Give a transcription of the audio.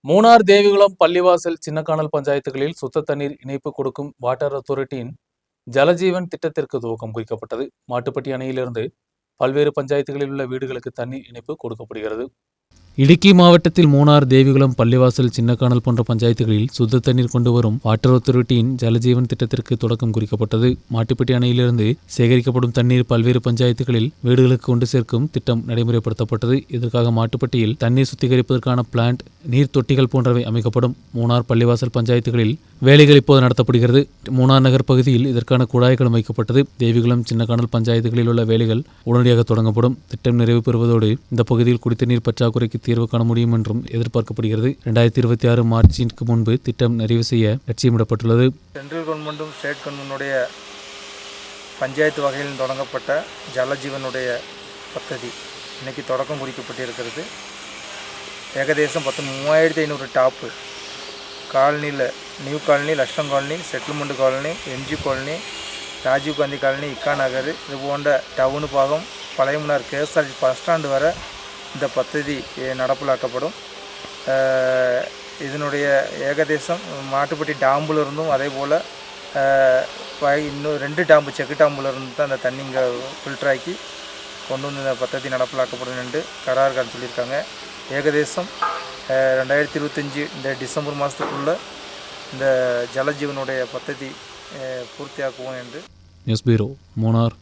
மூணார் தேவிகுளம் பள்ளிவாசல் சின்னக்கானல் பஞ்சாயத்துகளில் சுத்த தண்ணீர் இணைப்பு கொடுக்கும் வாட்டர் அத்தாரிட்டியின் ஜலஜீவன் திட்டத்திற்கு துவக்கம் குறிக்கப்பட்டது. மாட்டுப்பட்டி அணையிலிருந்து பல்வேறு பஞ்சாயத்துகளில் உள்ள வீடுகளுக்கு தண்ணீர் இணைப்பு கொடுக்கப்படுகிறது. இடுக்கி மாவட்டத்தில் மூணார் தேவிகுளம் பள்ளிவாசல் சின்னக்கானல் போன்ற பஞ்சாயத்துகளில் சுத்த தண்ணீர் கொண்டு வரும் வாட்டர் அத்தாரிட்டியின் ஜலஜீவன் திட்டத்திற்கு தொடக்கம் குறிக்கப்பட்டது. மாட்டுப்பட்டி அணையிலிருந்து சேகரிக்கப்படும் தண்ணீர் பல்வேறு பஞ்சாயத்துகளில் வீடுகளுக்கு கொண்டு சேர்க்கும் திட்டம் நடைமுறைப்படுத்தப்பட்டது. இதற்காக மாட்டுப்பட்டியில் தண்ணீர் சுத்திகரிப்பதற்கான பிளான்ட், நீர் தொட்டிகள் போன்றவை அமைக்கப்படும். மூணார் பள்ளிவாசல் பஞ்சாயத்துகளில் வேலைகள் இப்போது நடத்தப்படுகிறது. மூணார் நகர் பகுதியில் இதற்கான குழாய்களும் வைக்கப்பட்டது. தேவிகுளம் சின்னக்கானல் பஞ்சாயத்துகளில் உள்ள வேலைகள் உடனடியாக தொடங்கப்படும். திட்டம் நிறைவு பெறுவதோடு இந்த பகுதியில் குடித்தண்ணீர் பற்றாக்குறைக்கு தீர்வு காண முடியும் என்றும் எதிர்பார்க்கப்படுகிறது. 2026 மார்ச்சுக்கு முன்பு திட்டம் நிறைவு செய்ய லட்சியமிடப்பட்டுள்ளது. சென்ட்ரல் கவர்மெண்ட்டும் ஸ்டேட் கவர்மெண்டுடைய பஞ்சாயத்து வகையில் தொடங்கப்பட்ட ஜலஜீவனுடைய பദ്ധதி இன்னைக்கு தொடக்கம் குறிக்கப்பட்டிருக்கிறது. ஏகதேசம் 3500 டாப்பு காலனியில், நியூ காலனி, லட்சம் colony, settlement colony, MG colony, Rajiv Gandhi colony, இக்கா நகர், இது போன்ற டவுனு பாகம், பழையமுனார் கேஎஸ்ஆர்டி பஸ் ஸ்டாண்டு வர இந்த பദ്ധதி நடப்பிலாக்கப்படும். இதனுடைய ஏகதேசம் மாட்டுப்பட்டி டாம்பில் இருந்தும் அதே போல் இன்னும் 2 டாம்பு செக்கு டாம்பில் இருந்து தான் அந்த தண்ணி இங்கே ஃபில்டராக்கி கொண்டு வந்து இந்த பദ്ധதி நடப்பிலாக்கப்படும் என்று கரார்கான் சொல்லியிருக்காங்க. ஏகதேசம் 2025 இந்த டிசம்பர் மாதத்துக்குள்ளே இந்த ஜலஜீவனுடைய பദ്ധதி பூர்த்தியாக்குவோம் என்று. News bureau, Munnar.